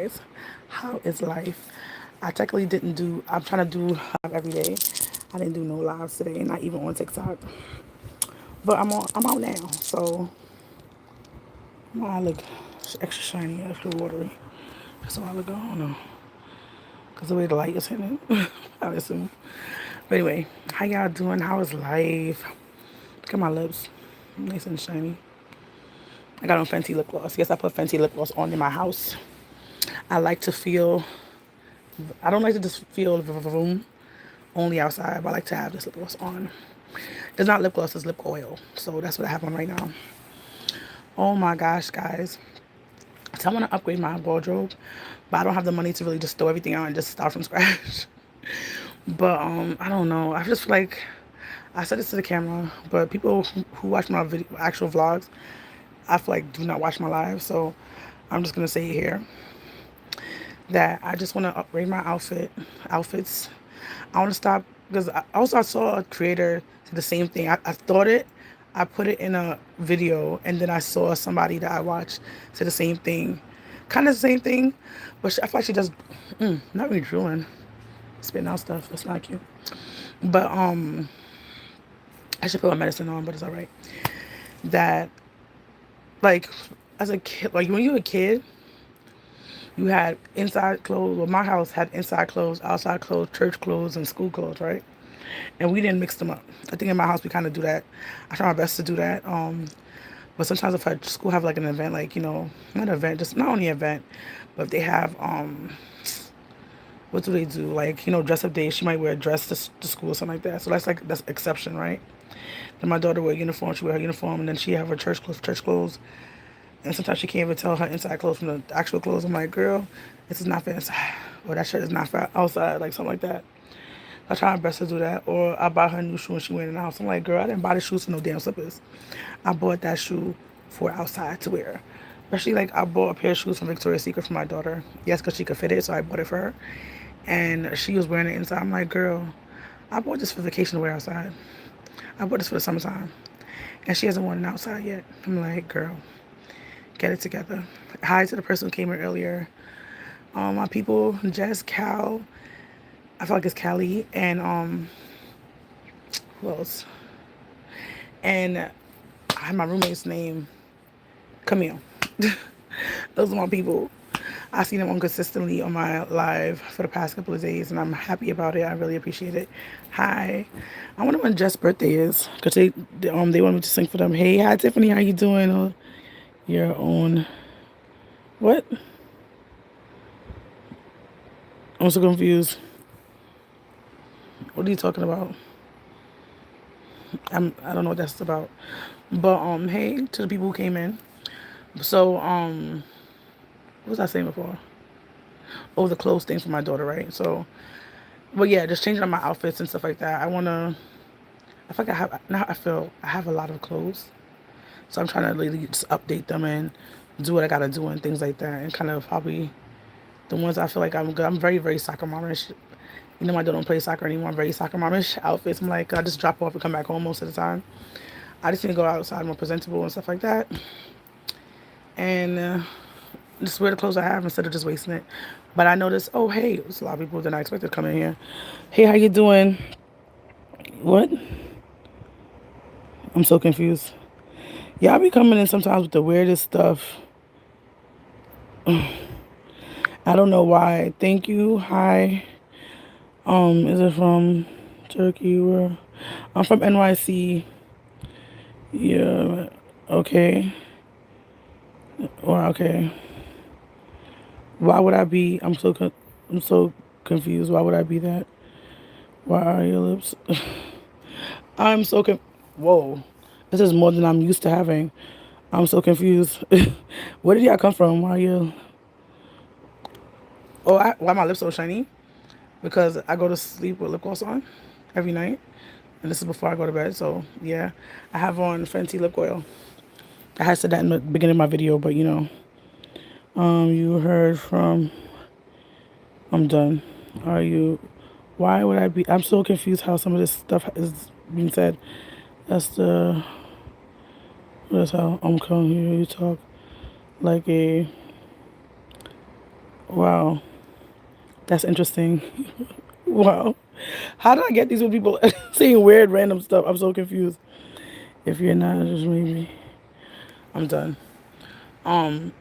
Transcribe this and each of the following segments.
guys? How is life? I technically didn't do, I'm trying to do live every day. I didn't do no lives today, not even on TikTok. But I'm out now, so my eye look extra shiny, extra watery. That's how I look, I don't know. Because the way the light is hitting it, I assume. But anyway, how y'all doing? How is life? Look at my lips, nice and shiny. I got on Fenty lip gloss. Yes, I put Fenty lip gloss on in my house. I like to feel, I don't like to just feel the room only outside, but I like to have this lip gloss on. It's not lip gloss, it's lip oil. So that's what I have on right now. Oh my gosh, guys. So I want to upgrade my wardrobe, but I don't have the money to really just throw everything out and just start from scratch. But I don't know. I just feel like I said this to the camera, but people who watch my video, actual vlogs, I feel like do not watch my live. So I'm just gonna say it here that I just want to upgrade my outfits. I want to stop because I saw a creator do the same thing. I thought it. I put it in a video, and then I saw somebody that I watched say the same thing, kind of the same thing, but I feel like she just not really drooling, spitting out stuff. That's not cute. But I should put my medicine on, but it's all right. That like as a kid, like when you were a kid, you had inside clothes. Well, my house had inside clothes, outside clothes, church clothes, and school clothes, right? And we didn't mix them up. I think in my house we kind of do that. I try my best to do that. But sometimes if I school have like an event, like not an event, just not only an event, but if they have what do they do? Like dress up day. She might wear a dress to school or something like that. So that's exception, right? Then my daughter wear a uniform. She wear her uniform, and then she have her church clothes. Church clothes. And sometimes she can't even tell her inside clothes from the actual clothes. I'm like, girl, this is not for inside. Or that shirt is not for outside, like something like that. I try my best to do that. Or I buy her a new shoe and she wearing it in the house. I'm like, girl, I didn't buy the shoes for no damn slippers. I bought that shoe for outside to wear. Especially like I bought a pair of shoes from Victoria's Secret for my daughter. Yes, because she could fit it, so I bought it for her. And she was wearing it inside. I'm like, girl, I bought this for vacation to wear outside. I bought this for the summertime. And she hasn't worn it outside yet. I'm like, girl, get it together. Hi to the person who came here earlier. My people, Jess, Cal, I feel like it's Callie, and who else? And I have my roommate's name, Camille. Those are my people. I see them on consistently on my live for the past couple of days, and I'm happy about it. I really appreciate it. Hi. I wonder when Jess' birthday is, because they want me to sing for them. Hey, hi Tiffany, how you doing? Your own what? I'm so confused. What are you talking about? I don't know what that's about. But hey to the people who came in. So what was I saying before? Oh, the clothes thing for my daughter, right? So but yeah, just changing up my outfits and stuff like that. I feel like I have a lot of clothes. So I'm trying to really just update them and do what I gotta do and things like that, and kind of probably the ones I feel like I'm good. I'm very, very soccer momish. My daughter don't play soccer anymore. I'm very soccer momish outfits. I'm like, I just drop off and come back home most of the time. I just need to go outside more presentable and stuff like that. And just wear the clothes I have instead of just wasting it. But I noticed, oh, hey, there's a lot of people that I expected to come in here. Hey, how you doing? What? I'm so confused. Y'all be coming in sometimes with the weirdest stuff. I don't know why. Thank you. Hi. Is it from Turkey? Where? I'm from NYC. Yeah. Okay. Or okay. Why would I be? I'm so confused. Why would I be that? Why are your lips? I'm so Whoa. This is more than I'm used to having. I'm so confused. Where did y'all come from? Why you? Why my lips so shiny? Because I go to sleep with lip gloss on every night, and this is before I go to bed. So yeah, I have on Fenty lip oil. I had said that in the beginning of my video, but you heard from. I'm done. Are you? Why would I be? I'm so confused how some of this stuff is being said. That's the. That's how I'm coming here. You talk like a. Wow, that's interesting. Wow. How did I get these people saying weird random stuff? I'm so confused. If you're not, just maybe I'm done. Um,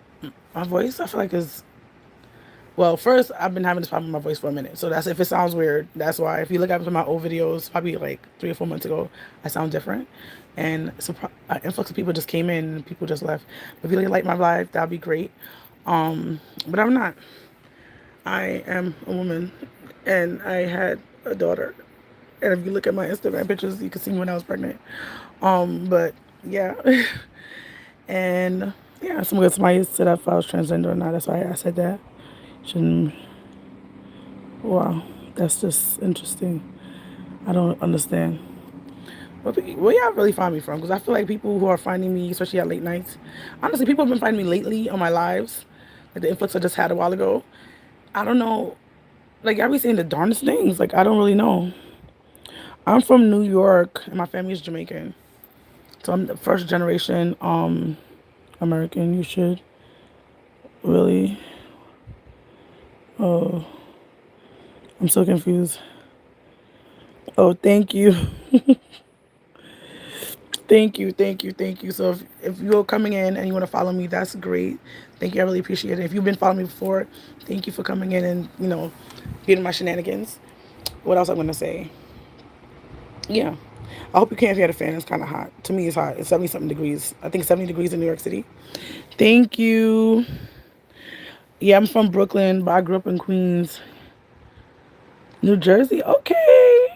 my voice, I feel like is well. First, I've been having this problem with my voice for a minute, so that's if it sounds weird. That's why. If you look at some of my old videos, probably like 3 or 4 months ago, I sound different, and an influx of people just came in, and people just left. If you like my life, that'd be great. But I'm not. I am a woman, and I had a daughter. And if you look at my Instagram pictures, you can see me when I was pregnant. But yeah, and yeah, somebody said if I was transgender or not. That's why I said that. Shouldn't. Wow, that's just interesting. I don't understand. Where y'all really find me from? Because I feel like people who are finding me, especially at late nights, honestly, people have been finding me lately on my lives. Like the influx I just had a while ago. I don't know. Like y'all be saying the darndest things. Like I don't really know. I'm from New York and my family is Jamaican. So I'm the first generation American. You should really. Oh, I'm so confused. Oh, thank you. Thank you. So if you're coming in and you want to follow me, that's great. Thank you. I really appreciate it. If you've been following me before, thank you for coming in and, getting my shenanigans. What else I'm going to say? Yeah. I hope you can't hear the fan. It's kind of hot. To me, it's hot. It's 70 something degrees. I think 70 degrees in New York City. Thank you. Yeah, I'm from Brooklyn, but I grew up in Queens, New Jersey. Okay.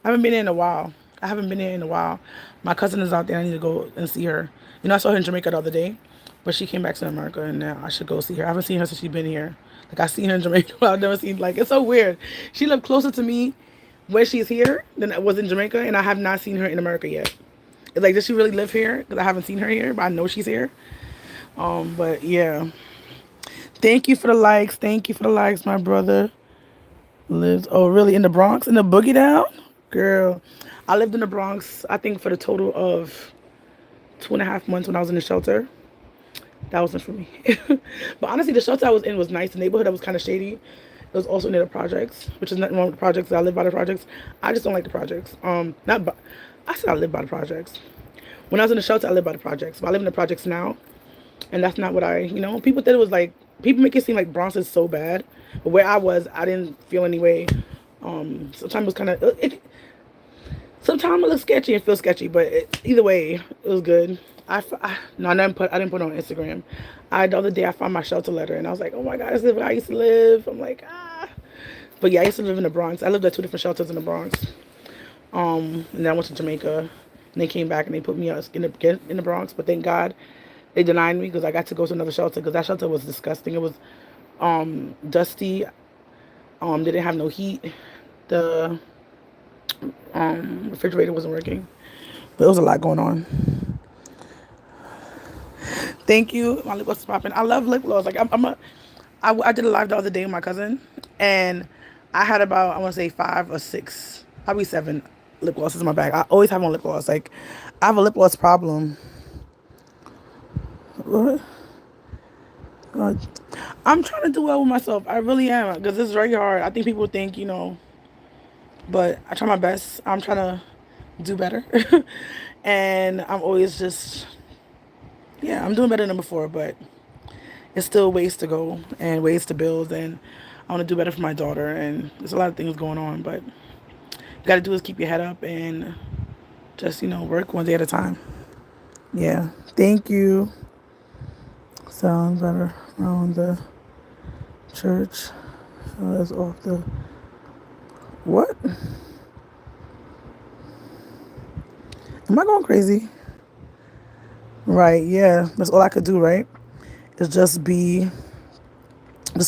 I haven't been there in a while. I haven't been there in a while. My cousin is out there. I need to go and see her. I saw her in Jamaica the other day, but she came back to America, and now I should go see her. I haven't seen her since she's been here. Like I seen her in Jamaica, but I've never seen. Like it's so weird. She lived closer to me when she's here than I was in Jamaica, and I have not seen her in America yet. It's like, does she really live here? Because I haven't seen her here, but I know she's here. But yeah. Thank you for the likes. Thank you for the likes, my brother. Lives really in the Bronx in the boogie down, girl. I lived in the Bronx. I think for the total of 2.5 months when I was in the shelter. That wasn't for me. But honestly, the shelter I was in was nice. The neighborhood that was kind of shady. It was also near the projects, which is nothing wrong with the projects. I live by the projects. I just don't like the projects. Not. By, I said I live by the projects. When I was in the shelter, I lived by the projects. But I live in the projects now, and that's not what people thought it was like. People make it seem like Bronx is so bad, but where I was, I didn't feel any way. Sometimes it was kind of sometimes it looks sketchy and feels sketchy, but either way, it was good. No, I didn't put it on Instagram. The other day I found my shelter letter and I was like, oh my god, this is where I used to live. I'm like, ah. But yeah, I used to live in the Bronx. I lived at 2 different shelters in the Bronx. And then I went to Jamaica, and they came back and they put me in the Bronx. But thank God they denied me because I got to go to another shelter because that shelter was disgusting. It was dusty. They didn't have no heat. The refrigerator wasn't working. But there was a lot going on. Thank you. My lip gloss is popping. I love lip gloss. Like I did a live the other day with my cousin, and I had about I want to say 5 or 6, probably 7 lip glosses in my bag. I always have on lip gloss. Like I have a lip gloss problem. What? God. I'm trying to do well with myself. I really am because it's very hard. I think people think but I try my best. I'm trying to do better, and I'm always just I'm doing better than before, but it's still ways to go and ways to build, and I want to do better for my daughter, and there's a lot of things going on, but you got to do is keep your head up and just work one day at a time. Yeah, thank you. Sounds better around the church. That's off the what? Am I going crazy? Right, yeah, that's all I could do, right? Is just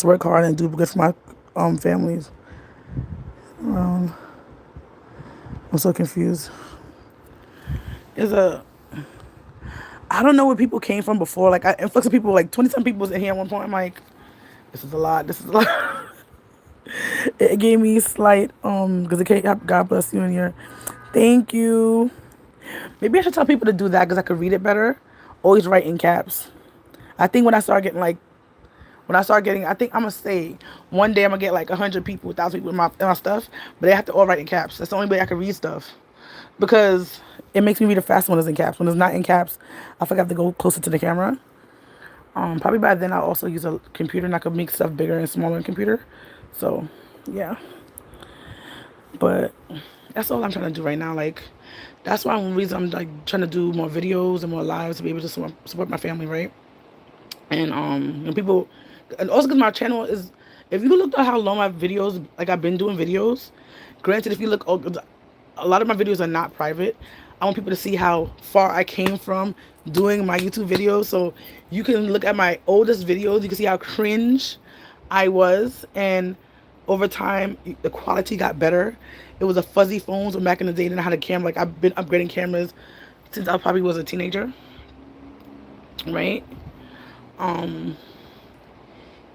work hard and do good for my families. I'm so confused. I don't know where people came from before. Like, influx of people, like 20 some people was in here at one point. I'm like, this is a lot. This is a lot. It gave me slight, because it can't, God bless you in here. Thank you. Maybe I should tell people to do that because I could read it better. Always write in caps. I think when I started getting like When I start getting, I think I'm gonna say one day I'm gonna get like 100 people, 1,000 people in my stuff, but they have to all write in caps. That's the only way I can read stuff, because it makes me read it fast when it's in caps. When it's not in caps, I forgot to go closer to the camera. Probably by then I'll also use a computer and I could make stuff bigger and smaller in computer. So, yeah. But that's all I'm trying to do right now. Like, that's why one reason I'm like trying to do more videos and more lives to be able to support my family, right? And people, and also because my channel is, if you look at how long my videos, like I've been doing videos. Granted, if you look, a lot of my videos are not private. I want people to see how far I came from doing my YouTube videos. So you can look at my oldest videos. You can see how cringe I was, and over time the quality got better. It was a fuzzy phone, so back in the day, then I had a camera. Like I've been upgrading cameras since I probably was a teenager, right? Um,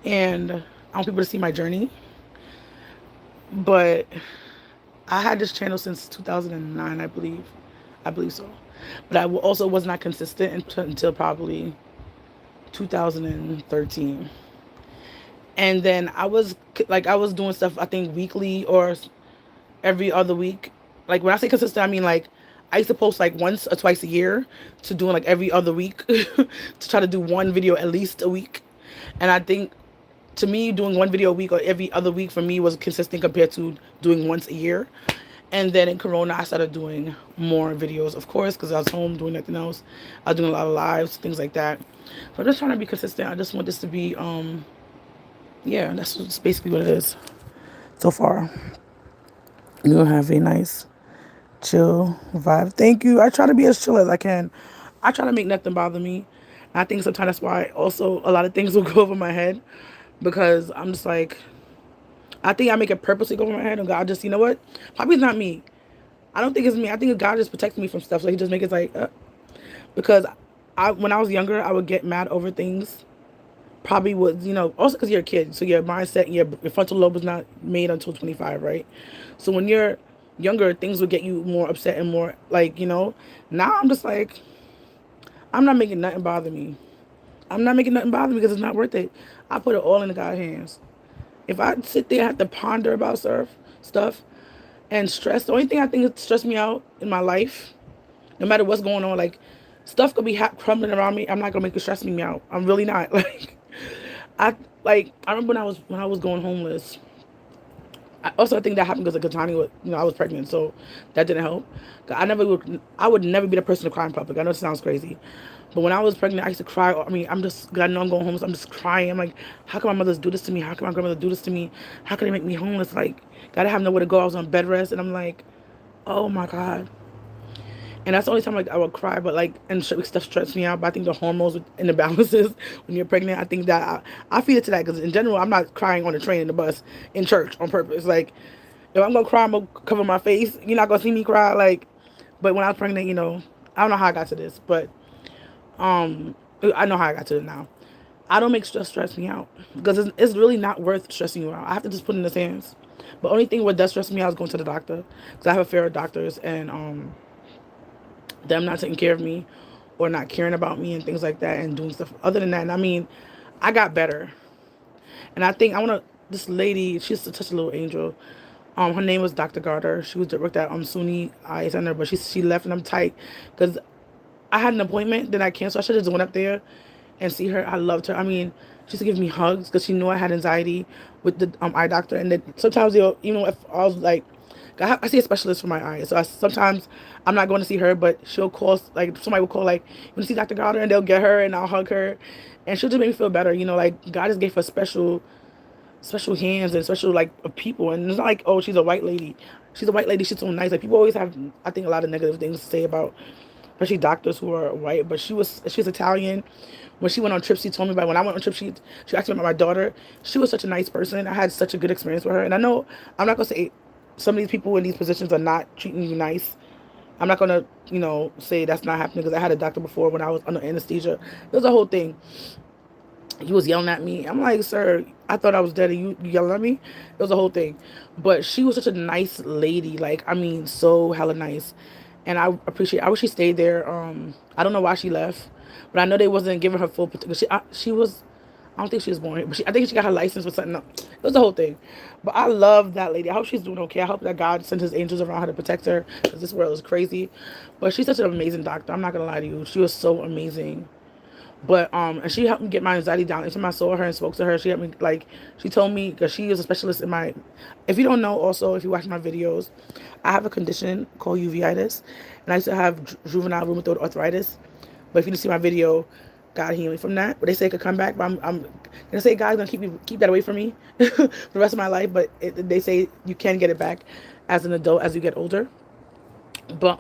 and I want people to see my journey. But I had this channel since 2009, I believe. I believe so. But I also was not consistent until probably 2013. And then I was doing stuff, I think, weekly or every other week. Like when I say consistent, I mean like I used to post like once or twice a year to doing like every other week to try to do one video at least a week. And I think, to me, doing one video a week or every other week for me was consistent compared to doing once a year. And then in Corona, I started doing more videos, of course, because I was home doing nothing else. I was doing a lot of lives, things like that. So I'm just trying to be consistent. I just want this to be, yeah, that's basically what it is so far. You'll have a nice, chill vibe. Thank you. I try to be as chill as I can. I try to make nothing bother me. I think sometimes that's why also a lot of things will go over my head, because I'm just like, I think I make it purposely go over my head, and God just, you know what? Probably it's not me. I don't think it's me. I think God just protects me from stuff. So He just make it like, because when I was younger, I would get mad over things. Probably would, also because you're a kid, so your mindset, your frontal lobe was not made until 25, right? So when you're younger, things would get you more upset and more like, Now I'm just like, I'm not making nothing bother me. I'm not making nothing bother me because it's not worth it. I put it all in God's hands. If I sit there and have to ponder about stuff and stress, the only thing I think that stressed me out in my life, no matter what's going on, like stuff could be crumbling around me. I'm not gonna make it stress me out. I'm really not. I remember when I was going homeless. I think that happened because of Katani. I was pregnant, so that didn't help. I would never be the person to cry in public. I know it sounds crazy, but when I was pregnant, I used to cry. I mean, I know I'm going homeless. I'm just crying. I'm like, how can my mothers do this to me? How can my grandmother do this to me? How can they make me homeless? Like, gotta have nowhere to go. I was on bed rest, and I'm like, oh my God. And that's the only time like I would cry, but like, and stuff stressed me out. But I think the hormones and the balances when you're pregnant, I think that I feed it to that, because in general, I'm not crying on the train, in the bus, in church on purpose. Like, if I'm gonna cry, I'm gonna cover my face. You're not gonna see me cry. Like, but when I was pregnant, I don't know how I got to this, but I know how I got to it now. I don't make stress me out, because it's really not worth stressing you out. I have to just put it in His hands. But only thing what does stress me out is going to the doctor, because I have a fear of doctors and them not taking care of me or not caring about me and things like that and doing stuff other than that. And I mean, I got better. And I think this lady, she's such a little angel. Her name was Dr. Garter. She worked at SUNY Eye Center, but she left, and I'm tight because I had an appointment, then I canceled. I should have just went up there and see her. I loved her. I mean, she used to give me hugs because she knew I had anxiety with the eye doctor. And then sometimes even if I was like, I see a specialist for my eyes. So sometimes I'm not going to see her, but she'll call, like somebody will call, like, you want to see Dr. Garter? And they'll get her and I'll hug her. And she'll just make me feel better. Like God just gave her special hands and special like people. And it's not like, oh, she's a white lady. She's a white lady. She's so nice. Like people always have, I think, a lot of negative things to say about, especially doctors who are white. But she's Italian. When she went on trips, she told me about, when I went on trips, she asked me about my daughter. She was such a nice person. I had such a good experience with her. And I know I'm not gonna say some of these people in these positions are not treating you nice. I'm not gonna, say that's not happening, because I had a doctor before when I was under anesthesia. It was a whole thing. He was yelling at me. I'm like, sir, I thought I was dead and you yelling at me? It was a whole thing. But she was such a nice lady. Like, I mean, so hella nice. And I wish she stayed there. I don't know why she left, but I know they wasn't giving her full, because she was, I don't think she was born here, but I think she got her license with something else. It was the whole thing. But I love that lady. I hope she's doing okay. I hope that God sent his angels around her to protect her because this world is crazy. But she's such an amazing doctor. I'm not gonna lie to you. She was so amazing. But and she helped me get my anxiety down. Anytime I saw her and spoke to her, she helped me, like, she told me, because she is a specialist in my, if you don't know, also, if you watch my videos, I have a condition called uveitis, and I used to have juvenile rheumatoid arthritis. But if you didn't see my video, God heal me from that. But they say it could come back, but I'm gonna say God's gonna keep that away from me for the rest of my life. But they say you can get it back as an adult as you get older. But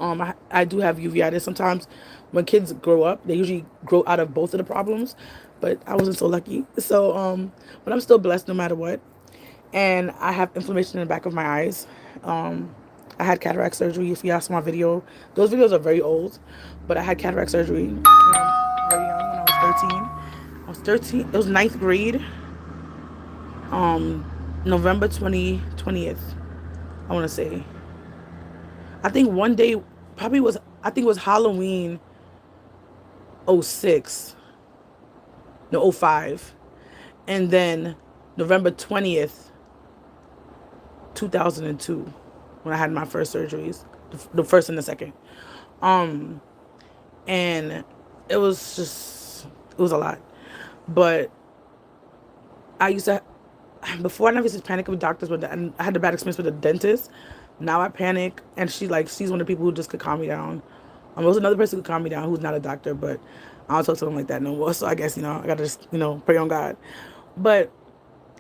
I do have uveitis. Sometimes when kids grow up, they usually grow out of both of the problems. But I wasn't so lucky. So but I'm still blessed no matter what. And I have inflammation in the back of my eyes. I had cataract surgery. If you ask my video, those videos are very old. But I had cataract surgery when I was very young, when I was 13. I was 13. It was ninth grade. November 20th. I want to say. I think one day probably was, I think it was Halloween '06. No, '05. And then November 20th, 2002, when I had my first surgeries, the first and the second. Um and it was just, it was a lot. But I used to, before I never used to panic with doctors, but I had the bad experience with the dentist. Now I panic, and she's one of the people who just could calm me down. There was another person who could calm me down who's not a doctor, but I don't talk to them like that no more. So I guess, I gotta just, pray on God. But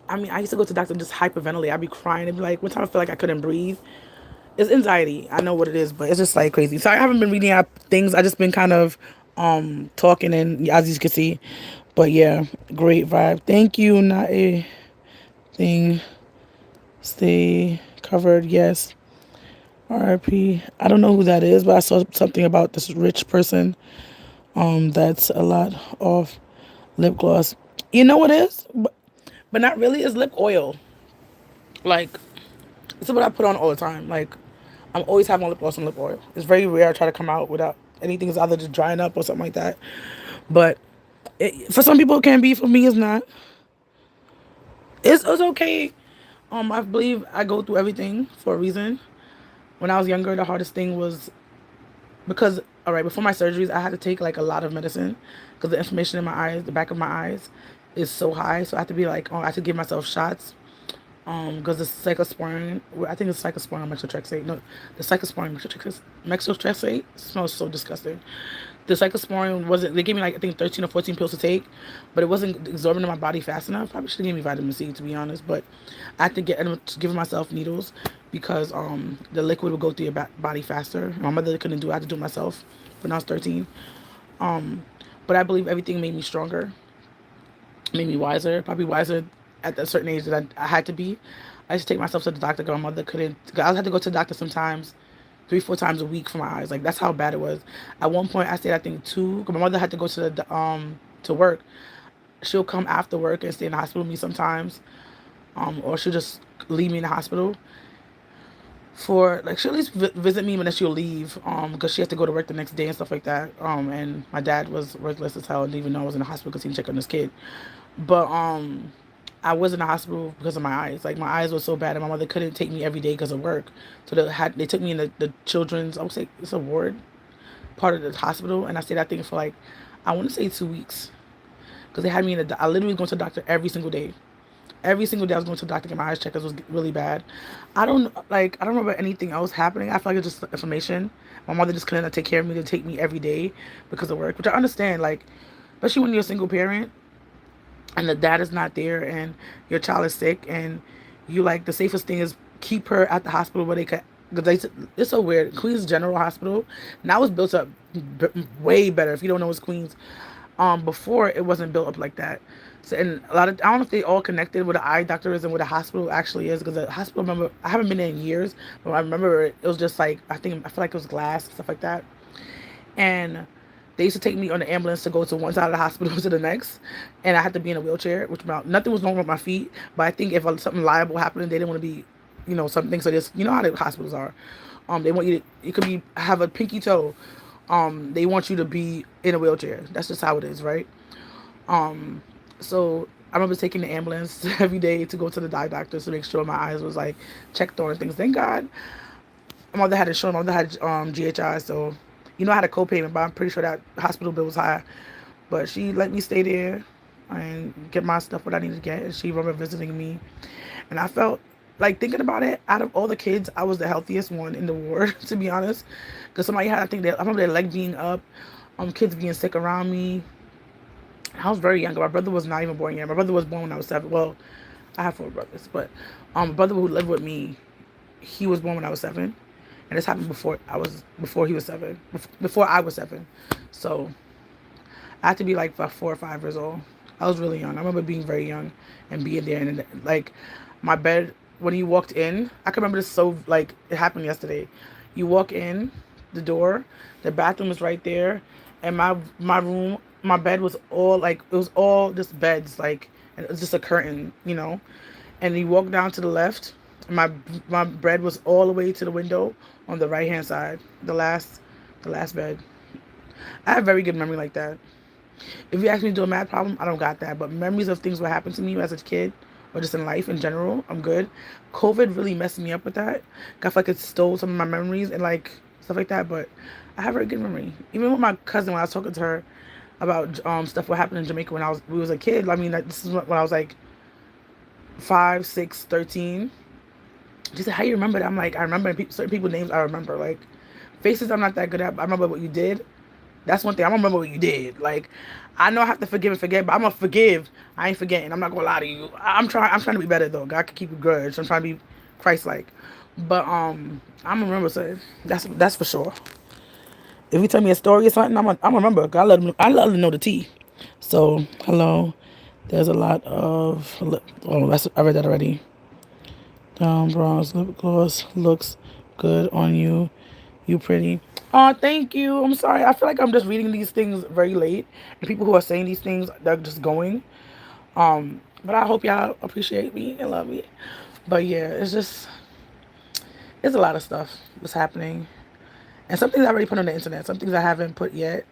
I mean, I used to go to the doctor and just hyperventilate. I'd be crying. It'd be like, one time I felt like I couldn't breathe. It's anxiety. I know what it is, but it's just like crazy. So I haven't been reading out things. I just been kind of talking, and as you can see. But yeah, great vibe. Thank you. Not a thing. Stay covered. Yes. RIP. I don't know who that is, but I saw something about this rich person. That's a lot of lip gloss. You know what it is? But not really. It's lip oil. Like, this is what I put on all the time. Like, I'm always having lip gloss and lip oil. It's very rare I try to come out without anything. Is either just drying up or something like that. But for some people it can be. For me, it's not. It's okay. I believe I go through everything for a reason. When I was younger, the hardest thing was because, all right, before my surgeries, I had to take like a lot of medicine because the inflammation in my eyes, the back of my eyes, is so high. So I have to be like, I have to give myself shots. Because the cyclosporin, I think it's cyclosporin or methotrexate. No, the cyclosporin methotrexate smells so disgusting. The cyclosporin wasn't. They gave me like, I think 13 or 14 pills to take, but it wasn't absorbing in my body fast enough. Probably should have given me vitamin C, to be honest. But I had to give myself needles because the liquid would go through your body faster. My mother couldn't do it. I had to do it myself when I was 13. But I believe everything made me stronger, made me wiser. Probably wiser at a certain age that I had to be. I used to take myself to the doctor because my mother couldn't. I had to go to the doctor sometimes 3-4 times a week for my eyes. Like, that's how bad it was. At one point, I stayed, I think, 2. Because my mother had to go to work. She'll come after work and stay in the hospital with me sometimes, or she'll just leave me in the hospital for, like, she'll at least visit me, but then she'll leave because she had to go to work the next day and stuff like that. And my dad was worthless as hell and didn't even know I was in the hospital because he didn't check on his kid. But I was in the hospital because of my eyes. Like, my eyes were so bad, and my mother couldn't take me every day because of work. So they took me in the children's, I would say it's a ward part of the hospital, and I stayed, I think, for like, I want to say 2 weeks, because they had me I literally go to the doctor every single day. Every single day I was going to the doctor to get my eyes checked because it was really bad. I don't remember anything else happening. I feel like it's just information. My mother just couldn't take care of me to take me every day because of work, which I understand. Like, especially when you're a single parent and the dad is not there and your child is sick, and you, like, the safest thing is keep her at the hospital where they could, because it's so weird. Queens General Hospital now is built up way better. If you don't know, it's Queens. Before it wasn't built up like that. So, and a lot of, I don't know if they all connected with the eye doctor is and what the hospital actually is, because the hospital, remember, I haven't been there in years, but I remember it was just like, I feel like it was glass and stuff like that. And they used to take me on the ambulance to go to one side of the hospital to the next, and I had to be in a wheelchair, which nothing was wrong with my feet, but I think if something liable happened, they didn't want to be, something. So this, how the hospitals are. They want you to, it could be, have a pinky toe. They want you to be in a wheelchair. That's just how it is, right? So I remember taking the ambulance every day to go to the eye doctor to make sure my eyes was like checked on and things. Thank God my mother had insurance. My mother had GHI, so I had a co-payment, but I'm pretty sure that hospital bill was high. But she let me stay there and get my stuff what I needed to get. And she remember visiting me, and I felt like, thinking about it, out of all the kids, I was the healthiest one in the ward, to be honest. Because somebody had, I remember their leg being up, kids being sick around me. I was very young. My brother was not even born yet. My brother was born when I was 7. Well, I have 4 brothers, but my brother who lived with me, he was born when I was 7, and this happened before he was 7, before I was 7. So I had to be like about 4 or 5 years old. I was really young. I remember being very young and being there, and like my bed, when you walked in, I can remember this, so like it happened yesterday. You walk in the door, the bathroom is right there, and my room, my bed was all like, it was all just beds, like, and it was just a curtain. And you walk down to the left, my bed was all the way to the window on the right hand side, the last bed. I have very good memory like that. If you ask me to do a math problem, I don't got that. But memories of things what happened to me as a kid or just in life in general, I'm good. COVID really messed me up with that. I feel like it stole some of my memories and like stuff like that. But I have a very good memory. Even with my cousin, when I was talking to her about stuff what happened in Jamaica when we was a kid. I mean, like, this is when I was like 5, 6, 13. She said, "How you remember that?" I'm like, I remember certain people's names. I remember, like, faces. I'm not that good at. But I remember what you did. That's one thing. I don't remember what you did. Like, I know I have to forgive and forget, but I'm gonna forgive. I ain't forgetting. I'm not gonna lie to you. I'm trying. I'm trying to be better though. God can keep a grudge. I'm trying to be Christ-like. But I'm gonna remember something. That's for sure. If you tell me a story or something, I'm remember. I let them know the tea. So hello. There's a lot of. Oh, I read that already. Bronze lip gloss looks good on you. You pretty. Oh, thank you. I'm sorry. I feel like I'm just reading these things very late. And people who are saying these things, they're just going. But I hope y'all appreciate me and love me. But yeah, it's a lot of stuff that's happening. And some things I already put on the internet. Some things I haven't put yet.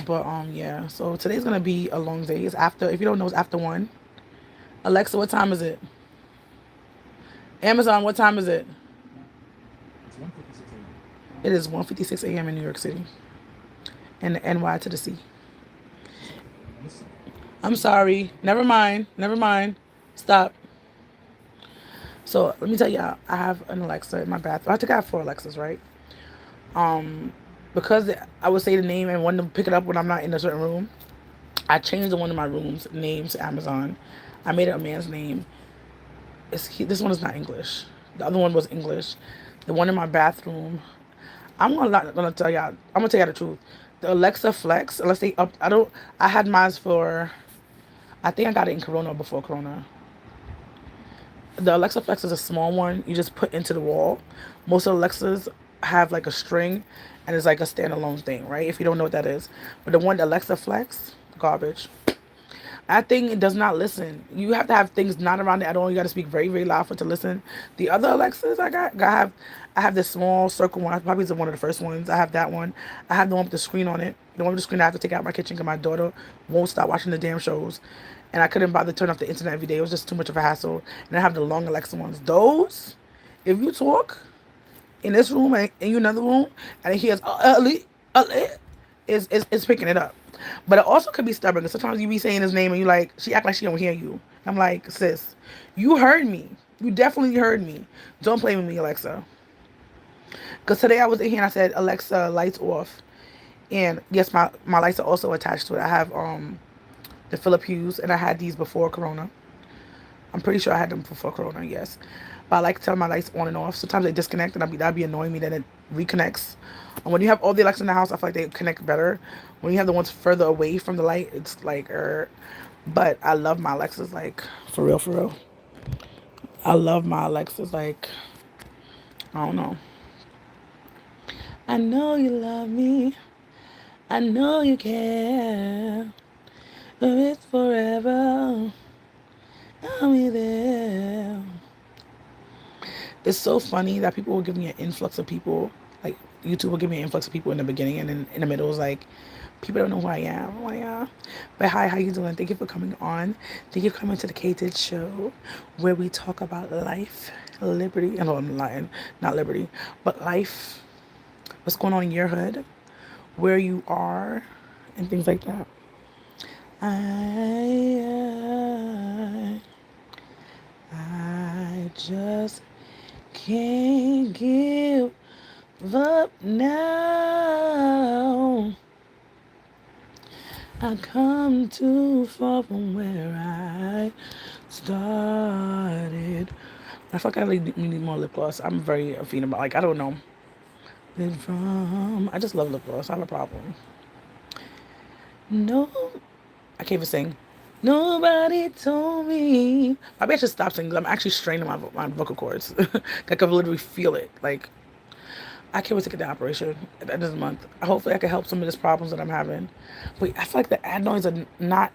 But yeah. So today's gonna be a long day. It's after, if you don't know, it's after 1. Alexa, what time is it? Amazon, what time is it? It is 1:56 a.m. in New York City. And the NY to the C. I'm sorry. Never mind. Never mind. Stop. So let me tell y'all, I have an Alexa in my bathroom. I think I have 4 Alexas, right? Because I would say the name and want to pick it up when I'm not in a certain room. I changed the one in my room's name to Amazon. I made it a man's name. This one is not English. The other one was English. The one in my bathroom, not gonna tell y'all. I'm gonna tell y'all the truth. The Alexa Flex, unless they up, I had mine for. I think I got it in Corona before Corona. The Alexa Flex is a small one. You just put into the wall. Most of the Alexas have like a string, and it's like a standalone thing, right? If you don't know what that is, but the Alexa Flex, garbage. That thing does not listen. You have to have things not around it at all. You got to speak very, very loud for it to listen. The other Alexas I have this small circle one. Probably is one of the first ones. I have that one. I have the one with the screen on it. The one with the screen I have to take out my kitchen because my daughter won't stop watching the damn shows. And I couldn't bother to turn off the internet every day. It was just too much of a hassle. And I have the long Alexa ones. Those, if you talk in this room and in another room and it hears, it's picking it up. But it also could be stubborn because sometimes you be saying his name and you like, she act like she don't hear you. I'm like, sis, you heard me. You definitely heard me. Don't play with me, Alexa. Because today I was in here and I said, Alexa, lights off. And yes, my lights are also attached to it. I have the Philip Hughes, and I had these before Corona. I'm pretty sure I had them before Corona, yes. But I like to turn my lights on and off. Sometimes they disconnect, and that'd be annoying me. Then it reconnects. And when you have all the Alexas in the house, I feel like they connect better. When you have the ones further away from the light, it's like, But I love my Alexas, like, for real, for real. I love my Alexas, like, I don't know. I know you love me. I know you care. But it's forever. I'll be there. It's so funny that people will give me an influx of people. Like, YouTube will give me an influx of people in the beginning, and then in the middle is like People don't know who I am. I'm like, yeah. But hi, how you doing? Thank you for coming on. Thank you for coming to the Kdid show, where we talk about life, liberty. I know I'm lying, not liberty, but life. What's going on in your hood, where you are, and things like that. I just can't give up now. I come too far from where I started. I feel like I need more lip gloss. I'm very a fiend about, like, I don't know. I just love lip gloss. I have a problem. No, I can't even sing. Nobody told me. Maybe I should stop singing 'cause I'm actually straining my vocal cords. I can literally feel it. Like, I can't wait to get the operation at the end of the month. Hopefully, I can help some of these problems that I'm having. But I feel like the adenoids are not.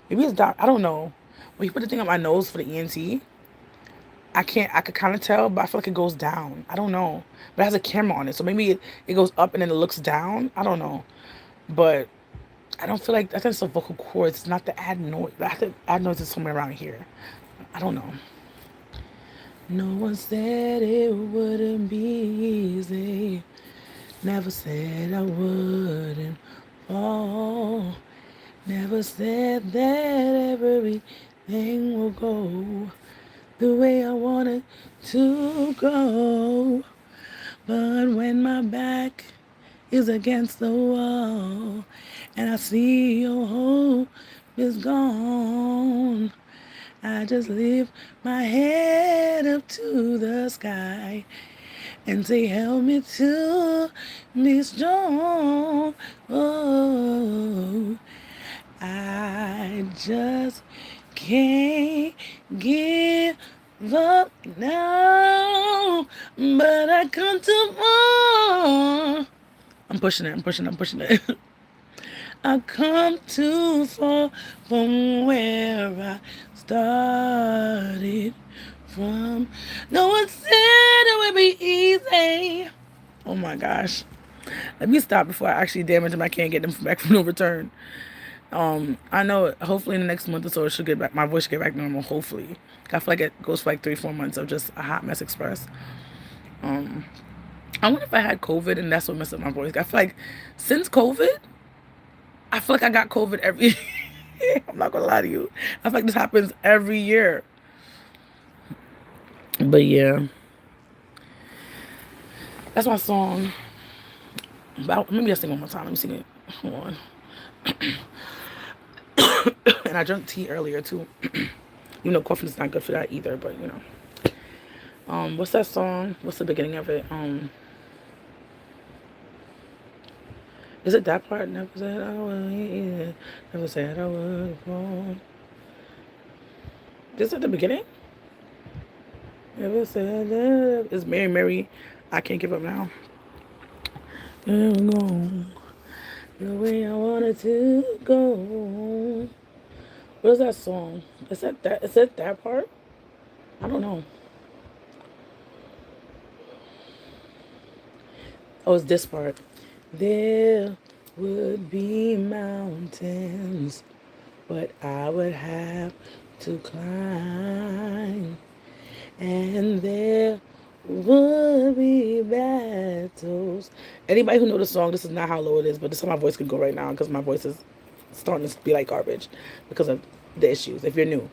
Maybe it's not. I don't know. When you put the thing on my nose for the ENT, I can't. I could kind of tell, but I feel like it goes down. I don't know. But it has a camera on it, so maybe it goes up and then it looks down. I don't know. But I don't feel like I think it's the vocal cords. It's not the adenoid. I think adenoids is somewhere around here. I don't know. No one said it wouldn't be easy. Never said I wouldn't fall. Never said that everything will go the way I wanted to go. But when my back is against the wall and I see your hope is gone, I just lift my head up to the sky and say, help me to be strong. Oh, I just can't give up now, but I come too far. I'm pushing it. I come too far from where I started from. No one said it would be easy. Oh my gosh. Let me stop before I actually damage them. I can't get them back from no return. I know hopefully in the next month or so it should get back, my voice should get back normal, hopefully. I feel like it goes for like 3-4 months of just a hot mess express. I wonder if I had COVID and that's what messed up my voice. I feel like since COVID, I feel like I got COVID every I'm not gonna lie to you. I feel like this happens every year. But yeah. That's my song. Maybe I'll sing one more time. Let me sing it. Hold on. And I drank tea earlier too. You know, coffee is not good for that either, but you know. What's that song? What's the beginning of it? Is it that part? Never said I would, yeah. Never said I would fall. Is it the beginning? Never said that. It's Mary Mary. I can't give up now. There we go. The way I wanted to go. What is that song? Is that that part? I don't know. Oh, it's this part. There would be mountains, but I would have to climb. And there would be battles. Anybody who know the song, this is not how low it is, but this is how my voice could go right now because my voice is starting to be like garbage because of the issues. If you're new.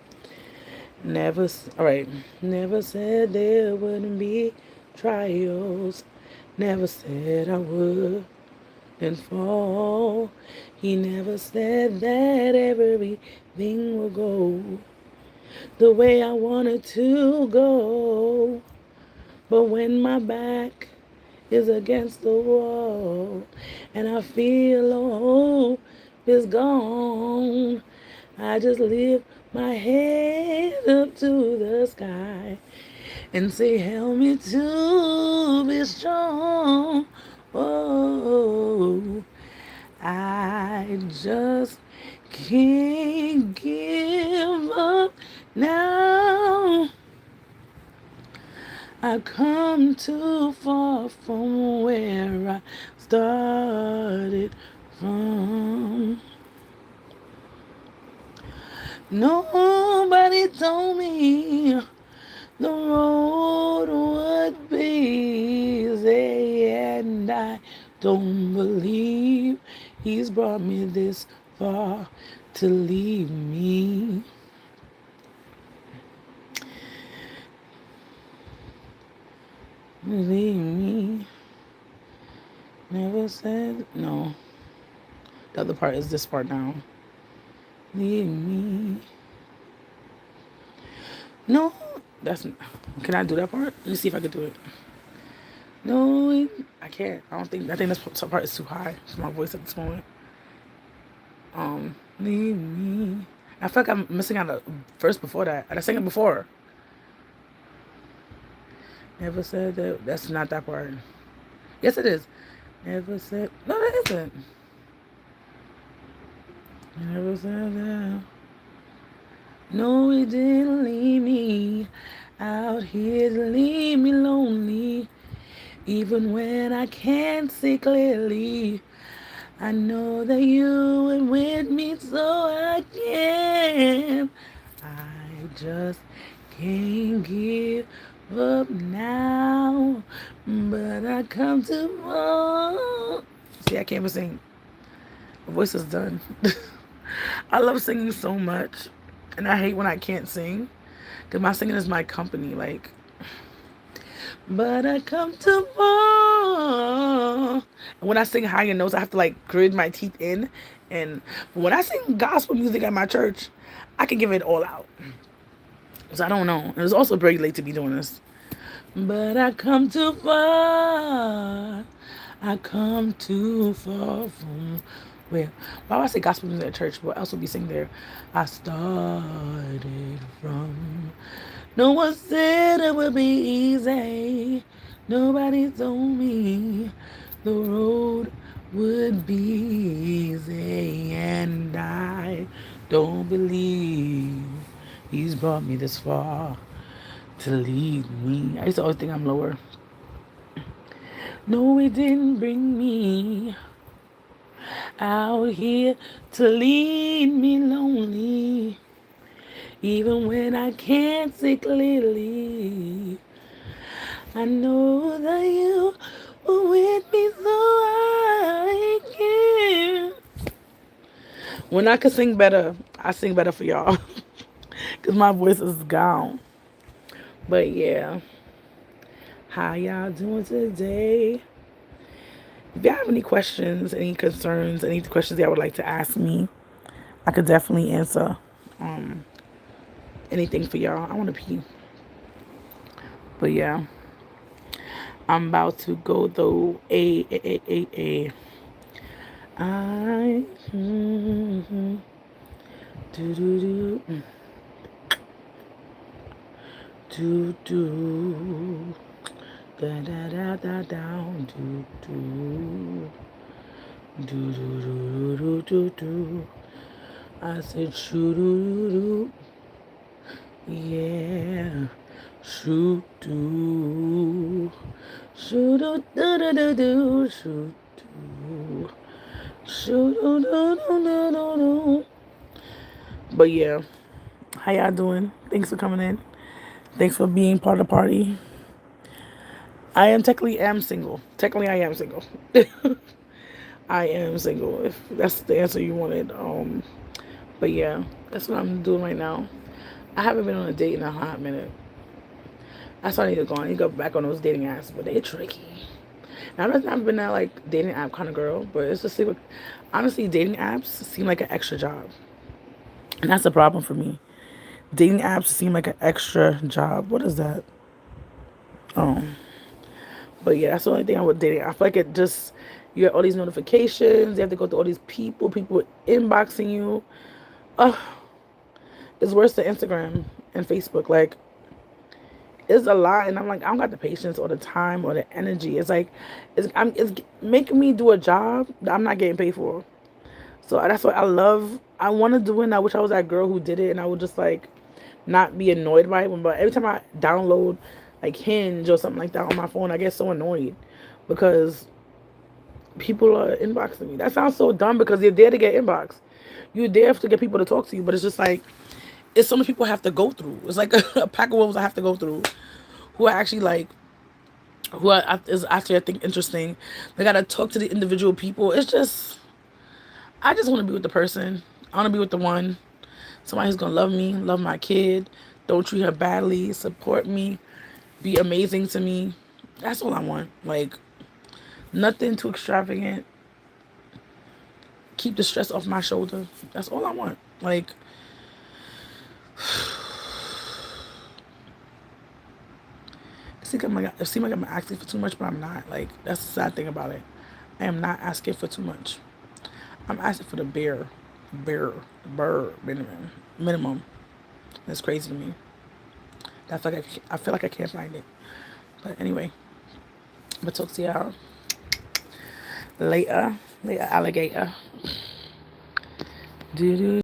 All right. Never said there wouldn't be trials. Never said I wouldn't fall. He never said that everything will go the way I wanted to go. But when my back is against the wall and I feel all hope is gone, I just lift my head up to the sky and say, help me to be strong. Oh, I just can't give up now. I come too far from where I started Um, Nobody told me the road would be easy, and I don't believe he's brought me this far to leave me. Leave me. Never said no. The other part is this part now. Leave me. No, that's. Can I do that part? Let me see if I can do it. No, I can't. I don't think. I think this part is too high for my voice at this moment. Leave me. I feel like I'm missing out a verse before that. And I sang it before. Never said that. That's not that part. Yes, it is. Never said. No, that isn't. Never said that. No, he didn't leave me out here to leave me lonely. Even when I can't see clearly, I know that you were with me, so I can. I just can't give up now, but I come to fall. See, I can't even sing. My voice is done. I love singing so much, and I hate when I can't sing, because my singing is my company, like. But I come to fall. And when I sing higher notes, I have to like grid my teeth in. And when I sing gospel music at my church, I can give it all out. So I don't know. It was also very late to be doing this. But I come too far. I come too far from where? Why would I say gospel music at church? What else would be sing there? I started from. No one said it would be easy. Nobody told me the road would be easy. And I don't believe he's brought me this far to lead me. I used to always think I'm lower. No, it didn't bring me out here to lead me lonely. Even when I can't see clearly, I know that you were with me, so I can. When I could sing better, I sing better for y'all. Because my voice is gone. But yeah. How y'all doing today? If y'all have any questions, any concerns, any questions y'all would like to ask me, I could definitely answer anything for y'all. I want to pee. But yeah. I'm about to go though. I do do do do da da da da down do do do do do do. I said shoo do do, yeah, shoo do. Shoo do do do do do, shoo do, shoo do do do do do. But yeah, how y'all doing? Thanks for coming in. Thanks for being part of the party. I am single. Technically, I am single. I am single. If that's the answer you wanted. But yeah, that's what I'm doing right now. I haven't been on a date in a hot minute. That's why I need to go on. I need to go back on those dating apps, but they're tricky. Now, I've never been that like dating app kind of girl, but it's just like, honestly, dating apps seem like an extra job, and that's the problem for me. Dating apps seem like an extra job. What is that? Oh, but yeah, that's the only thing I would dating. I feel like it just you get all these notifications. You have to go through all these people inboxing you. Oh, it's worse than Instagram and Facebook. Like, it's a lot, and I'm like, I don't got the patience or the time or the energy. It's like, it's making me do a job that I'm not getting paid for. So that's what I love. I want to do it, and I wish I was that girl who did it, and I would just like not be annoyed by it. But every time I download like Hinge or something like that on my phone, I get so annoyed because people are inboxing me. That sounds so dumb because you're there to get inboxed. You're there to get people to talk to you, but it's just like it's so many people I have to go through. It's like a pack of wolves I have to go through who are actually like is actually I think interesting. They gotta talk to the individual people. It's just I just want to be with the person. I want to be with the one. Somebody who's gonna love me, love my kid, don't treat her badly, support me, be amazing to me. That's all I want. Like nothing too extravagant. Keep the stress off my shoulder. That's all I want. Like it seems like I'm asking for too much, but I'm not. Like that's the sad thing about it. I am not asking for too much. I'm asking for the bare minimum. That's crazy to me. That's like I feel like I can't find it. But anyway, but talk to y'all later, alligator. Do do.